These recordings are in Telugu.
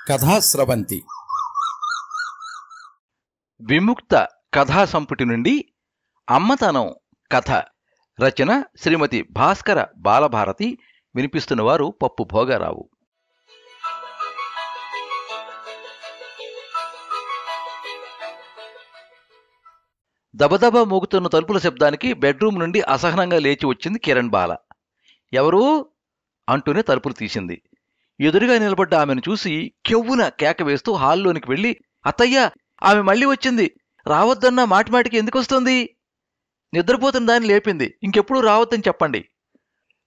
కథాస్రవంతి విముక్త కథా సంపుటి నుండి అమ్మతనం కథ. రచన శ్రీమతి భాస్కర బాలభారతి. వినిపిస్తున్నవారు పప్పు భోగారావు. దబదబా మోగుతున్న తలుపుల శబ్దానికి బెడ్రూమ్ నుండి అసహనంగా లేచి వచ్చింది కిరణ్ బాల. ఎవరూ అంటూనే తలుపులు తీసింది. ఎదురుగా నిలబడ్డ ఆమెను చూసి కెవ్వున కేక వేస్తూ హాల్లోనికి వెళ్ళి, అత్తయ్య, ఆమె మళ్ళీ వచ్చింది. రావద్దన్నా మాటిమాటికి ఎందుకొస్తుంది? నిద్రపోతున్న దాన్ని లేపింది. ఇంకెప్పుడు రావద్దని చెప్పండి.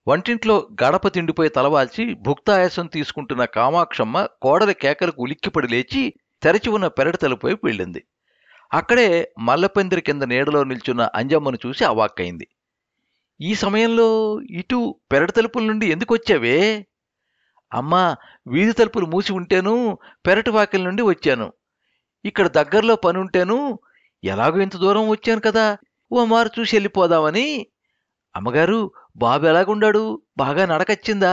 వంటింట్లో గడప తిండిపోయి తలవాల్చి భుక్తాయాసం తీసుకుంటున్న కామాక్షమ్మ కోడలి కేకలకు ఉలిక్కిపడి లేచి తెరచి ఉన్న పెరటి తలుపు వైపు వెళ్ళింది. అక్కడే మల్లపెందిరి కింద నీడలో నిల్చున్న అంజమ్మను చూసి అవాక్కయింది. ఈ సమయంలో ఇటు పెరటి తలుపుల నుండి ఎందుకొచ్చావే? అమ్మా, వీధి తలుపులు మూసి ఉంటేను పెరటి వాకిలి నుండి వచ్చాను. ఇక్కడ దగ్గరలో పని ఉంటేను ఎలాగో ఇంత దూరం వచ్చాను కదా, ఓ మారు చూసి వెళ్ళిపోదామని. అమ్మగారు, బాబు ఎలాగుండాడు? బాగా నడకచ్చిందా?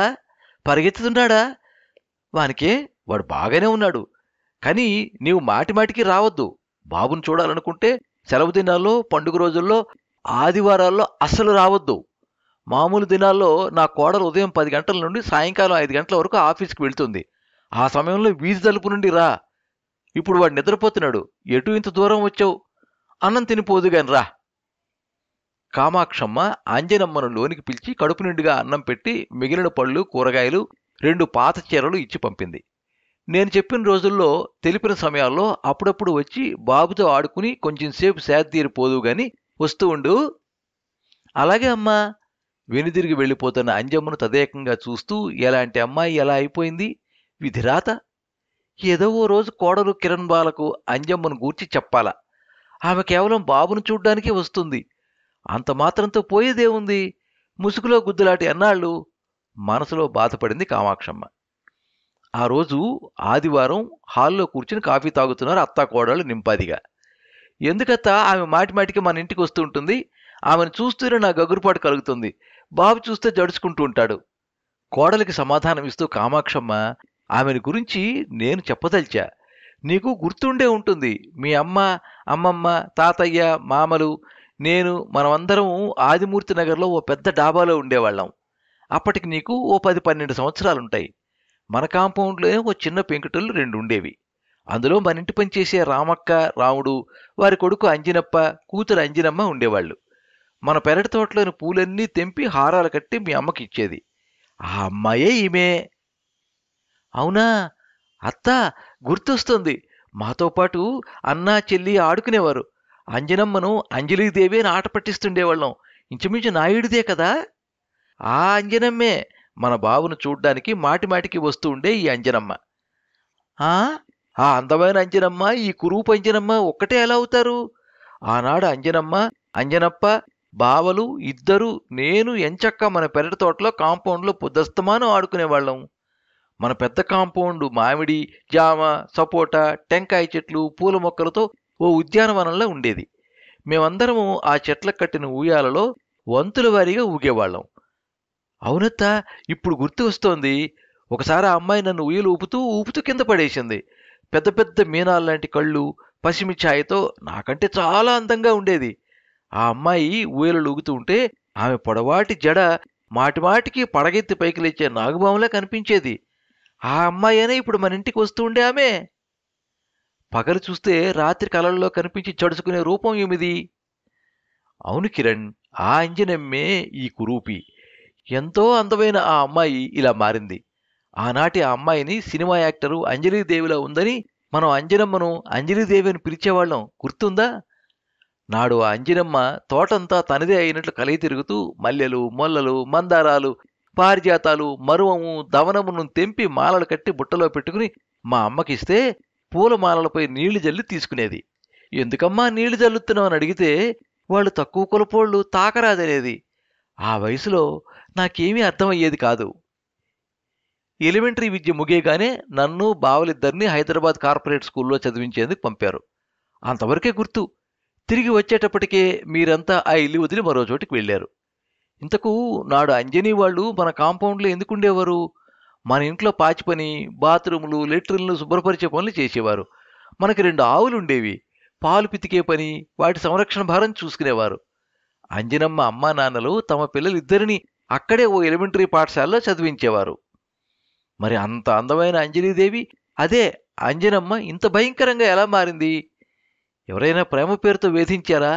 పరిగెత్తుతున్నాడా? వానికే, వాడు బాగానే ఉన్నాడు. కానీ నీవు మాటిమాటికి రావద్దు. బాబును చూడాలనుకుంటే సెలవు దినాల్లో, పండుగ రోజుల్లో, ఆదివారాల్లో అస్సలు రావద్దు. మామూలు దినాల్లో నా కోడలు ఉదయం 10 గంటల నుండి సాయంకాలం 5 గంటల వరకు ఆఫీస్కి వెళ్తుంది. ఆ సమయంలో వీధి తలుపు నుండి రా. ఇప్పుడు వాడు నిద్రపోతున్నాడు. ఎటు ఇంత దూరం వచ్చావు? అన్నం తినిపోదుగాని రా. కామాక్షమ్మ ఆంజనమ్మను లోనికి పిలిచి కడుపు నిండుగా అన్నం పెట్టి మిగిలిన పళ్ళు, కూరగాయలు, 2 పాత చీరలు ఇచ్చి పంపింది. నేను చెప్పిన రోజుల్లో తెలిపిన సమయాల్లో అప్పుడప్పుడు వచ్చి బాబుతో ఆడుకుని కొంచెంసేపు సేదతీరిపోదు గాని వస్తూ ఉండు. అలాగే అమ్మా. వెనుదిరిగి వెళ్ళిపోతున్న అంజమ్మను తదేకంగా చూస్తూ, ఎలాంటి అమ్మాయి ఎలా అయిపోయింది? విధిరాత. ఏదో ఓ రోజు కోడలు కిరణ్ బాలకు అంజమ్మను గూర్చి చెప్పాలా? ఆమె కేవలం బాబును చూడ్డానికే వస్తుంది. అంత మాత్రంతో పోయేదేముంది? ముసుగులో గుద్దులాటి అన్నాళ్ళు. మనసులో బాధపడింది కామాక్షమ్మ. ఆ రోజు ఆదివారం హాల్లో కూర్చుని కాఫీ తాగుతున్నారు అత్తా కోడళ్ళు నింపాదిగా. ఎందుకత్తా ఆమె మాటిమాటికి మన ఇంటికి వస్తూ ఉంటుంది? ఆమెను చూస్తూనే నా గగురుపాటు కలుగుతుంది. బాబు చూస్తే జడుచుకుంటూ ఉంటాడు. కోడలికి సమాధానం ఇస్తూ కామాక్షమ్మ, ఆమెను గురించి నేను చెప్పదలిచా. నీకు గుర్తుండే ఉంటుంది. మీ అమ్మ, అమ్మమ్మ, తాతయ్య, మామలు, నేను, మనమందరం ఆదిమూర్తి నగర్లో ఓ పెద్ద డాబాలో ఉండేవాళ్ళం. అప్పటికి నీకు ఓ 10-12 సంవత్సరాలుంటాయి. మన కాంపౌండ్లో ఓ చిన్న పెంకుటలు 2 ఉండేవి. అందులో మన ఇంటి పనిచేసే రామక్క, రాముడు, వారి కొడుకు అంజినప్ప, కూతురు అంజినమ్మ ఉండేవాళ్ళు. మన పెరటి తోటలోని పూలన్నీ తెంపి హారాలు కట్టి మీ అమ్మకి ఇచ్చేది. ఆ అమ్మాయే ఈమె. అవునా అత్తా, గుర్తొస్తుంది. మాతో పాటు అన్నా చెల్లి ఆడుకునేవారు. అంజనమ్మను అంజలీదేవి అని ఆట పట్టిస్తుండేవాళ్ళం. ఇంచుమించు నాయుడిదే కదా? ఆ అంజనమ్మే. మన బాబును చూడ్డానికి మాటిమాటికి వస్తూ ఉండే ఈ అంజనమ్మ. ఆ అందమైన అంజనమ్మ, ఈ కురూపు అంజనమ్మ ఒక్కటే ఎలా అవుతారు? ఆనాడు అంజనమ్మ, అంజనప్ప, బావలు ఇద్దరు, నేను ఎంచక్క మన పెరటి తోటలో కాంపౌండ్లో పొద్దస్తమానం ఆడుకునేవాళ్ళం. మన పెద్ద కాంపౌండ్ మామిడి, జామ, సపోటా, టెంకాయ చెట్లు, పూల మొక్కలతో ఓ ఉద్యానవనంలో ఉండేది. మేమందరము ఆ చెట్లకు కట్టిన ఊయాలలో వంతుల వారీగా ఊగేవాళ్ళం. అవునత్తా, ఇప్పుడు గుర్తు వస్తోంది. ఒకసారి ఆ అమ్మాయి నన్ను ఊయలు ఊపుతూ కింద పడేసింది. పెద్ద పెద్ద మీనాల్లాంటి కళ్ళు, పసిమి ఛాయతో నాకంటే చాలా అందంగా ఉండేది. ఆ అమ్మాయి ఊయలు ఊగుతూ ఉంటే ఆమె పొడవాటి జడ మాటిమాటికి పడగెత్తి పైకి లేచే నాగుబాములా కనిపించేది. ఆ అమ్మాయినే ఇప్పుడు మన ఇంటికి వస్తూ ఉండే ఆమె. పగలు చూస్తే రాత్రి కలల్లో కనిపించి చడుచుకునే రూపం ఏమిది? అవును కిరణ్, ఆ అంజనమ్మే ఈ కురూపి. ఎంతో అందమైన ఆ అమ్మాయి ఇలా మారింది. ఆనాటి ఆ అమ్మాయిని సినిమా యాక్టరు అంజలీదేవిలా ఉందని మనం అంజనమ్మను అంజలీదేవి అని పిలిచేవాళ్ళం, గుర్తుందా? నాడు ఆ అంజనమ్మ తోటంతా తనదే అయినట్లు కలిగి తిరుగుతూ మల్లెలు, మొల్లలు, మందారాలు, పారిజాతాలు, మరువము, దవనమును తెంపి మాలలు కట్టి బుట్టలో పెట్టుకుని మా అమ్మకిస్తే పూలమాలలపై నీళ్లు జల్లి తీసుకునేది. ఎందుకమ్మా నీళ్లు జల్లుతున్నావు అని అడిగితే వాళ్ళు తక్కువ కులపోళ్ళు, తాకరాదనేది. ఆ వయసులో నాకేమీ అర్థమయ్యేది కాదు. ఎలిమెంటరీ విద్య ముగియగానే నన్ను, బావలిద్దరినీ హైదరాబాద్ కార్పొరేట్ స్కూల్లో చదివించేందుకు పంపారు. అంతవరకే గుర్తు. తిరిగి వచ్చేటప్పటికే మీరంతా ఆ ఇల్లు వదిలి మరో చోటికి వెళ్ళారు. ఇంతకు నాడు అంజనీ వాళ్ళు మన కాంపౌండ్లో ఎందుకుండేవారు? మన ఇంట్లో పాచి పని, బాత్రూములు, లెట్రిన్లు శుభ్రపరిచే పనులు చేసేవారు. మనకి 2 ఆవులుండేవి. పాలు పితికే పని, వాటి సంరక్షణ భారం చూసుకునేవారు. అంజనమ్మ అమ్మా నాన్నలు తమ పిల్లలిద్దరినీ అక్కడే ఓ ఎలిమెంటరీ పాఠశాలలో చదివించేవారు. మరి అంత అందమైన అంజలీదేవి, అదే అంజనమ్మ ఇంత భయంకరంగా ఎలా మారింది? ఎవరైనా ప్రేమ పేరుతో వేధించారా?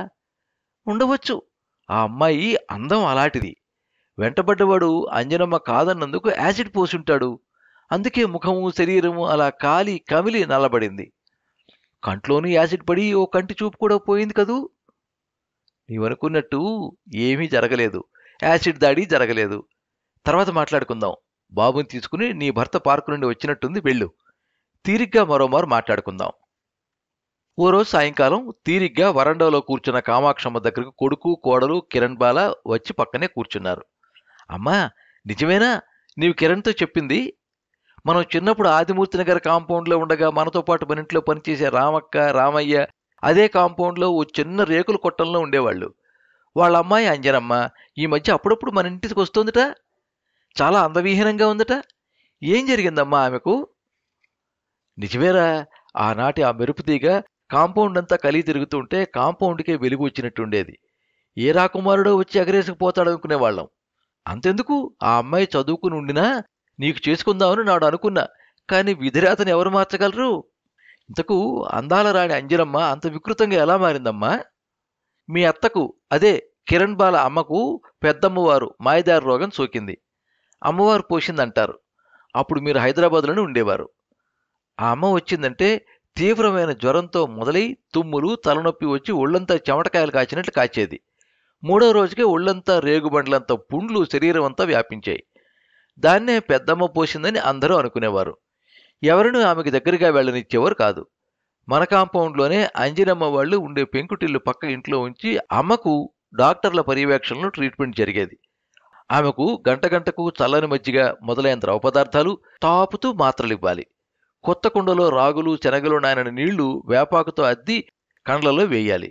ఉండవచ్చు. ఆ అమ్మాయి అందం అలాంటిది. వెంటబడ్డవాడు అంజనమ్మ కాదన్నందుకు యాసిడ్ పోసుంటాడు. అందుకే ముఖము, శరీరము అలా కాలి కమిలి నల్లబడింది. కంట్లోనూ యాసిడ్ పడి ఓ కంటి చూపు కూడా పోయింది కదూ. నీవనుకున్నట్టు ఏమీ జరగలేదు. యాసిడ్ దాడి జరగలేదు. తర్వాత మాట్లాడుకుందాం. బాబుని తీసుకుని నీ భర్త పార్కు నుండి వచ్చినట్టుంది, వెళ్ళు. తీరిగ్గా మరోమారు మాట్లాడుకుందాం. ఓ రోజు సాయంకాలం తీరిగ్గా వరండాలో కూర్చున్న కామాక్షమ్మ దగ్గరకు కొడుకు, కోడలు, కిరణ్ బాల వచ్చి పక్కనే కూర్చున్నారు. అమ్మా, నిజమేనా నీవు కిరణ్తో చెప్పింది? మనం చిన్నప్పుడు ఆదిమూర్తి నగర్ కాంపౌండ్లో ఉండగా మనతో పాటు మన ఇంట్లో పనిచేసే రామక్క, రామయ్య అదే కాంపౌండ్లో ఓ చిన్న రేకుల కొట్టంలో ఉండేవాళ్ళు. వాళ్ళ అమ్మాయి అంజనమ్మ ఈ మధ్య అప్పుడప్పుడు మన ఇంటికి వస్తోందట. చాలా అందవిహీనంగా ఉందట. ఏం జరిగిందమ్మా ఆమెకు? నిజమేరా, ఆనాటి ఆ మెరుపుతీగ కాంపౌండ్ అంతా కలిగి తిరుగుతుంటే కాంపౌండ్కే వెలుగు వచ్చినట్టుండేది. ఏ రాకుమారుడో వచ్చి ఎగరేసుకుపోతాడనుకునేవాళ్ళం. అంతెందుకు, ఆ అమ్మాయి చదువుకుని ఉండినా నీకు చేసుకుందామని నాడు అనుకున్నా. కానీ విధిరాతని ఎవరు మార్చగలరు? ఇంతకు అందాల రాణి అంజనమ్మ అంత వికృతంగా ఎలా మారిందమ్మా? మీ అత్తకు, అదే కిరణ్ బాల అమ్మకు పెద్దమ్మవారు మాయదారి రోగం సోకింది. అమ్మవారు పోసిందంటారు. అప్పుడు మీరు హైదరాబాద్లోనే ఉండేవారు. ఆ అమ్మ వచ్చిందంటే తీవ్రమైన జ్వరంతో మొదలై తుమ్ములు, తలనొప్పి వచ్చి ఒళ్ళంతా చెమటకాయలు కాచినట్లు కాచేది. 3వ రోజుకే ఒళ్ళంతా రేగుబండ్లంత పుండ్లు శరీరం అంతా వ్యాపించాయి. దాన్నే పెద్దమ్మ పోసిందని అందరూ అనుకునేవారు. ఎవరినూ ఆమెకి దగ్గరగా వెళ్ళనిచ్చేవారు కాదు. మన కాంపౌండ్లోనే అంజనమ్మ వాళ్ళు ఉండే పెంకుటిల్లు పక్క ఇంట్లో ఉంచి అమ్మకు డాక్టర్ల పర్యవేక్షణలో ట్రీట్మెంట్ జరిగేది. ఆమెకు గంట గంటకు చల్లని మజ్జిగ మొదలైన ద్రవ పదార్థాలు తాపుతూ మాత్రలివ్వాలి. కొత్త కుండలో రాగులు, శనగలు నానిన నీళ్లు వేపాకుతో అద్ది కండ్లలో వేయాలి.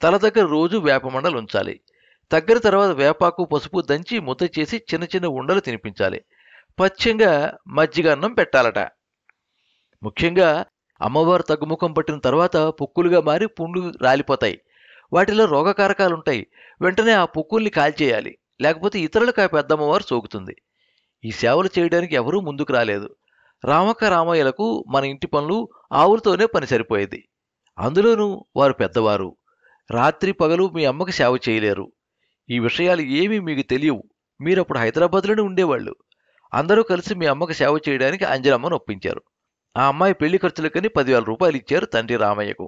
తల దగ్గర రోజు వేపమండలు ఉంచాలి. తగ్గిన తర్వాత వేపాకు, పసుపు దంచి ముద్ద చేసి చిన్న చిన్న ఉండలు తినిపించాలి. పథ్యంగా మజ్జిగ అన్నం పెట్టాలట. ముఖ్యంగా అమ్మవారు తగ్గుముఖం పట్టిన తర్వాత పొక్కులుగా మారి పుండ్లు రాలిపోతాయి. వాటిలో రోగకారకాలుంటాయి. వెంటనే ఆ పొక్కుల్ని కాల్చేయాలి. లేకపోతే ఇతరులకు ఆ పెద్దమ్మవారు సోకుతుంది. ఈ సేవలు చేయడానికి ఎవరూ ముందుకు రాలేదు. రామక్క, రామయ్యలకు మన ఇంటి పనులు ఆవులతోనే పని సరిపోయేది. అందులోనూ వారు పెద్దవారు. రాత్రి పగలు మీ అమ్మకి సేవ చేయలేరు. ఈ విషయాలు ఏమీ మీకు తెలియవు. మీరప్పుడు హైదరాబాద్లోనే ఉండేవాళ్ళు. అందరూ కలిసి మీ అమ్మకి సేవ చేయడానికి అంజనమ్మను ఒప్పించారు. ఆ అమ్మాయి పెళ్లి ఖర్చులకని 10,000 రూపాయలు ఇచ్చారు తండ్రి రామయ్యకు.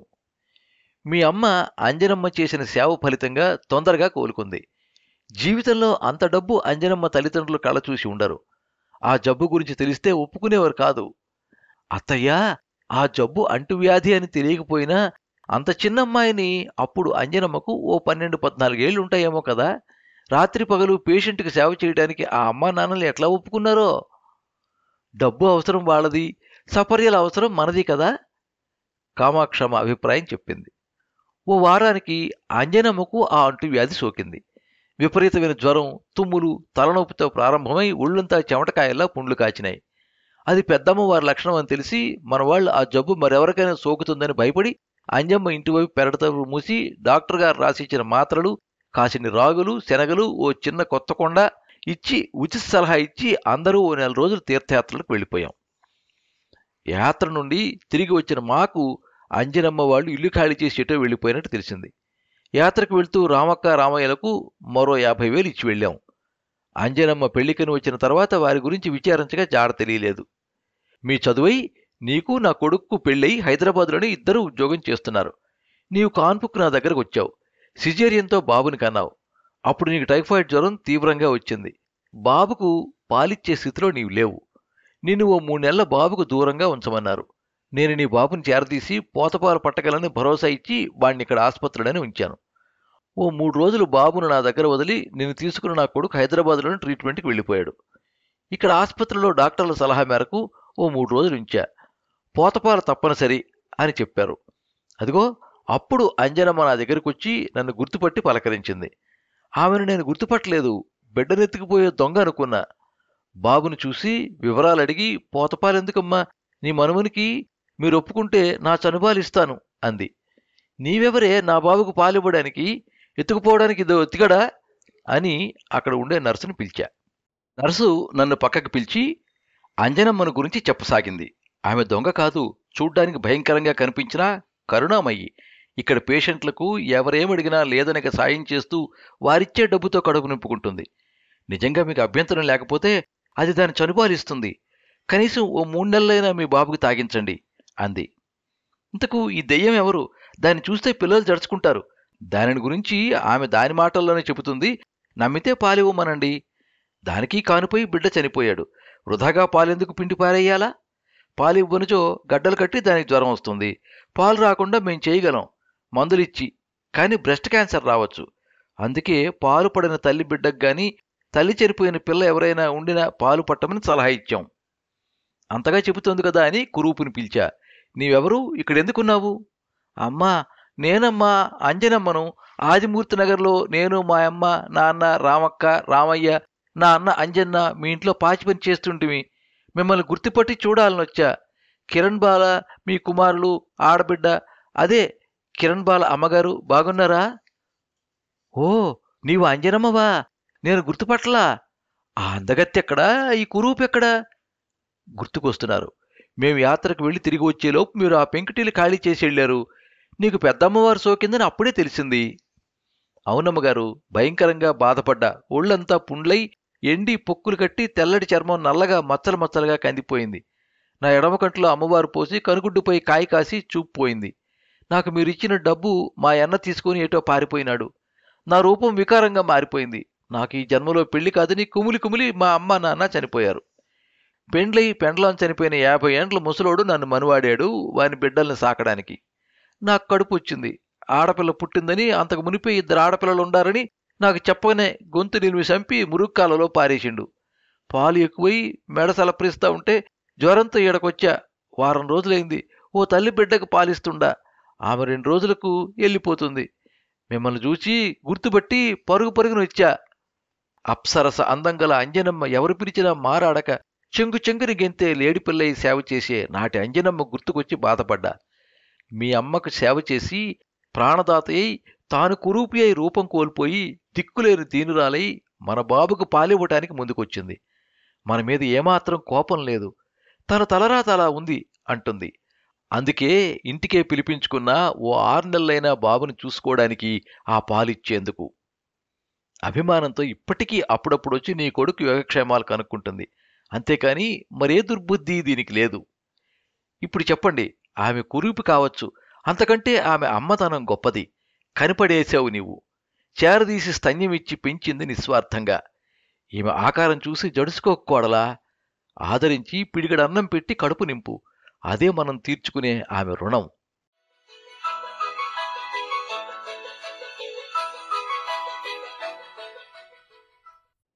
మీ అమ్మ అంజనమ్మ చేసిన సేవ ఫలితంగా తొందరగా కోలుకుంది. జీవితంలో అంత డబ్బు అంజనమ్మ తల్లిదండ్రులు కళ్ళ చూసి ఉండరు. ఆ జబ్బు గురించి తెలిస్తే ఒప్పుకునేవారు కాదు. అత్తయ్యా, ఆ జబ్బు అంటువ్యాధి అని తెలియకపోయినా అంత చిన్నమ్మాయిని అప్పుడు అంజనమ్మకు ఓ 12-14 ఏళ్ళు ఉంటాయేమో కదా. రాత్రి పగలు పేషెంట్కి సేవ చేయడానికి ఆ అమ్మా నాన్నలు ఎట్లా ఒప్పుకున్నారో. డబ్బు అవసరం వాళ్ళది, సపర్యల అవసరం మనది కదా. కామాక్షమ్మ అభిప్రాయం చెప్పింది. ఓ వారానికి అంజనమ్మకు ఆ అంటువ్యాధి సోకింది. విపరీతమైన జ్వరం, తుమ్ములు, తలనొప్పితో ప్రారంభమై ఒళ్ళంతా చెమటకాయల్లా పుండ్లు కాచినాయి. అది పెద్దమ్మవారి లక్షణం అని తెలిసి మనవాళ్ళు ఆ జబ్బు మరెవరికైనా సోకుతుందని భయపడి అంజమ్మ ఇంటివైపు పెరటతో మూసి డాక్టర్ గారు రాసిచ్చిన మాత్రలు, కాసిని రాగులు, శనగలు, ఓ చిన్న కొత్త కొండ ఇచ్చి ఉచిత సలహా ఇచ్చి అందరూ ఓ 4 రోజులు తీర్థయాత్రలకు వెళ్ళిపోయాం. యాత్ర నుండి తిరిగి వచ్చిన మాకు అంజనమ్మ వాళ్ళు ఇల్లు ఖాళీ చేసి ఎటో వెళ్ళిపోయినట్టు తెలిసింది. యాత్రకు వెళ్తూ రామక్క, రామయ్యలకు మరో 50,000 ఇచ్చి వెళ్ళాం. అంజనమ్మ పెళ్లికని వచ్చిన తర్వాత వారి గురించి విచారించగా జాడ తెలియలేదు. మీ చదువై నీకు నా కొడుక్కు పెళ్ళై హైదరాబాద్లోనే ఇద్దరు ఉద్యోగం చేస్తున్నారు. నీవు కాన్పుకు నా దగ్గరకు వచ్చావు. సిజేరియన్తో బాబుని కన్నావు. అప్పుడు నీకు టైఫాయిడ్ జ్వరం తీవ్రంగా వచ్చింది. బాబుకు పాలిచ్చే స్థితిలో నీవు లేవు. నిన్ను ఓ 3 నెలల బాబుకు దూరంగా ఉంచమన్నారు. నేను నీ బాబుని చేరదీసి పోతపాలు పట్టగలని భరోసా ఇచ్చి వాణ్ణి ఇక్కడ ఆసుపత్రిలోనే ఉంచాను. ఓ 3 రోజులు బాబును నా దగ్గర వదిలి నేను తీసుకున్న నా కొడుకు హైదరాబాద్లోనే ట్రీట్మెంట్కి వెళ్ళిపోయాడు. ఇక్కడ ఆసుపత్రిలో డాక్టర్ల సలహా మేరకు ఓ 3 రోజులు ఉంచా. పోతపాలు తప్పనిసరి అని చెప్పారు. అదిగో అప్పుడు అంజనమ్మ నా దగ్గరకు వచ్చి నన్ను గుర్తుపట్టి పలకరించింది. ఆమెను నేను గుర్తుపట్టలేదు. బిడ్డనెత్తుకుపోయే దొంగ అనుకున్నా. బాబును చూసి వివరాలు అడిగి, పోతపాలెందుకమ్మా, నీ మనుమనికి మీరు ఒప్పుకుంటే నా చనుబాలిస్తాను అంది. నీవెవరే నా బాబుకు పాలివ్వడానికి, ఎత్తుకుపోవడానికి ఇదో ఎత్తిగడా అని అక్కడ ఉండే నర్సును పిలిచా. నర్సు నన్ను పక్కకు పిలిచి అంజనమ్మను గురించి చెప్పసాగింది. ఆమె దొంగ కాదు, చూడ్డానికి భయంకరంగా కనిపించినా కరుణామయ్యి. ఇక్కడ పేషెంట్లకు ఎవరేమడిగినా లేదనక సాయం చేస్తూ వారిచ్చే డబ్బుతో కడుపు నింపుకుంటుంది. నిజంగా మీకు అభ్యంతరం లేకపోతే అది దాని చనుబాలిస్తుంది. కనీసం ఓ 3 నెలలైనా మీ బాబుకి తాగించండి అంది. ఇంతకు ఈ దెయ్యం ఎవరు? దాన్ని చూస్తే పిల్లలు జడుచుకుంటారు. దానిని గురించి ఆమె దాని మాటల్లోనే చెబుతుంది. నమ్మితే పాలివ్వమనండి. దానికి కానుపోయి బిడ్డ చనిపోయాడు. వృధాగా పాలెందుకు పిండి పారేయాలా? పాలివ్వనుచో గడ్డలు కట్టి దానికి జ్వరం వస్తుంది. పాలు రాకుండా మేం చేయగలం మందులిచ్చి, కానీ బ్రెస్ట్ క్యాన్సర్ రావచ్చు. అందుకే పాలు పడిన తల్లి బిడ్డకు గాని, తల్లి చనిపోయిన పిల్ల ఎవరైనా ఉండినా పాలు పట్టమని సలహా ఇచ్చాం. అంతగా చెబుతోంది కదా అని కురూపుని పిలిచా. నీవెవరు, ఇక్కడెందుకున్నావు? అమ్మా, నేనమ్మా అంజనమ్మను. ఆదిమూర్తి నగర్లో నేను, మా అమ్మ, నాన్న, రామక్క, రామయ్య, నా అన్న అంజన్న మీ ఇంట్లో పాచి పని చేస్తుంటిమి. మిమ్మల్ని గుర్తుపట్టి చూడాలనొచ్చా. కిరణ్ బాల మీ కుమారులు, ఆడబిడ్డ, అదే కిరణ్ బాల అమ్మగారు బాగున్నారా? ఓ, నీవు అంజనమ్మవా? నేను గుర్తుపట్టలా. ఆ అందగత్తెక్కడా, ఈ కురూపెక్కడా? గుర్తుకొస్తున్నారు. మేము యాత్రకు వెళ్ళి తిరిగి వచ్చేలోపు మీరు ఆ పెంకుటీలు ఖాళీ చేసి వెళ్ళారు. నీకు పెద్దమ్మవారు సోకిందని అప్పుడే తెలిసింది. అవునమ్మగారు, భయంకరంగా బాధపడ్డా. ఒళ్ళంతా పుండ్లై ఎండి పొక్కులు కట్టి తెల్లటి చర్మం నల్లగా మచ్చలు మచ్చలుగా కందిపోయింది. నా ఎడమ కంట్లో అమ్మవారు పోసి కనుగుడ్డుపై కాయ కాసి చూపు పోయింది. నాకు మీరిచ్చిన డబ్బు మా అన్న తీసుకుని ఏటో పారిపోయినాడు. నా రూపం వికారంగా మారిపోయింది. నాకు ఈ జన్మలో పెళ్లి కాదని కుమిలి కుమిలి మా అమ్మ నాన్న చనిపోయారు. పెండ్లై పెండ్లాం చనిపోయిన 50 ఏండ్ల ముసలోడు నన్ను మనువాడాడు వాని బిడ్డల్ని సాకడానికి. నాకు కడుపు వచ్చింది. ఆడపిల్ల పుట్టిందని, అంతకు మునిపే 2 ఆడపిల్లలుండారని నాకు చెప్పగానే గొంతు నిలిమి చంపి మురుక్కాలలో పారేసిండు. పాలు ఎక్కువై మెడ సలపరిస్తా ఉంటే జ్వరంతో ఈడకొచ్చా. వారం రోజులైంది. ఓ తల్లి బిడ్డకు పాలిస్తుండా. ఆమె 2 రోజులకు వెళ్ళిపోతుంది. మిమ్మల్ని చూచి గుర్తుపట్టి పరుగు పరుగును వచ్చా. అప్సరస అందంగల అంజనమ్మ ఎవరు పిలిచినా మారాడక చెంగు చెంగుని గెంతే లేడిపిల్లై సేవ చేసే నాటి అంజనమ్మ గుర్తుకొచ్చి బాధపడ్డా. మీ అమ్మకు సేవ చేసి ప్రాణదాతయ్యి తాను కురూపి అయి రూపం కోల్పోయి దిక్కులేని దీనురాలై మన బాబుకు పాలివ్వటానికి ముందుకొచ్చింది. మన మీద ఏమాత్రం కోపం లేదు. తన తలరాత అలా ఉంది అంటుంది. అందుకే ఇంటికే పిలిపించుకున్నా ఓ 6 నెలలైనా బాబుని చూసుకోవడానికి, ఆ పాలిచ్చేందుకు. అభిమానంతో ఇప్పటికీ అప్పుడప్పుడొచ్చి నీ కొడుకు యోగక్షేమాలు కనుక్కుంటుంది. అంతేకాని మరే దుర్బుద్ధి దీనికి లేదు. ఇప్పుడు చెప్పండి, ఆమె కురూపి కావచ్చు, అంతకంటే ఆమె అమ్మతనం గొప్పది. కనిపడేశావు నీవు. చేరదీసి స్తన్యమిచ్చి పెంచింది నిస్వార్థంగా. ఈమె ఆకారం చూసి జడుసుకోకూడలా. ఆదరించి పిడిగడన్నం పెట్టి కడుపు నింపు. అదే మనం తీర్చుకునే ఆమె రుణం.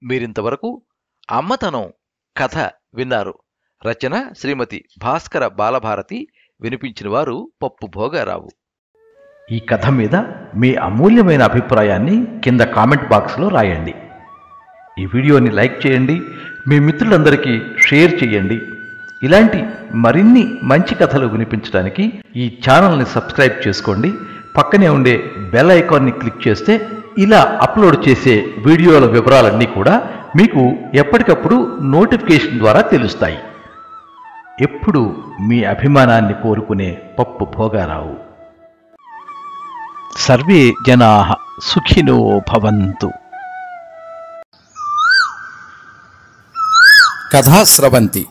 మీరింతవరకు అమ్మతనం కథ విన్నారు. రచన శ్రీమతి భాస్కర బాలభారతి. వినిపించిన వారు పప్పు భోగారావు. ఈ కథ మీద మీ అమూల్యమైన అభిప్రాయాన్ని కింద కామెంట్ బాక్స్లో రాయండి. ఈ వీడియోని లైక్ చేయండి, మీ మిత్రులందరికీ షేర్ చేయండి. ఇలాంటి మరిన్ని మంచి కథలు వినిపించడానికి ఈ ఛానల్ని సబ్స్క్రైబ్ చేసుకోండి. పక్కనే ఉండే బెల్ ఐకాన్ని క్లిక్ చేస్తే ఇలా అప్లోడ్ చేసే వీడియోల వివరాలన్నీ కూడా మీకు ఎప్పటికప్పుడు నోటిఫికేషన్ ద్వారా తెలుస్తాయి. ఎప్పుడు మీ అభిమానాన్ని కోరుకునే పప్పు భోగారావు. సర్వే జనాః సుఖినో భవంతు. కథా స్రవంతి.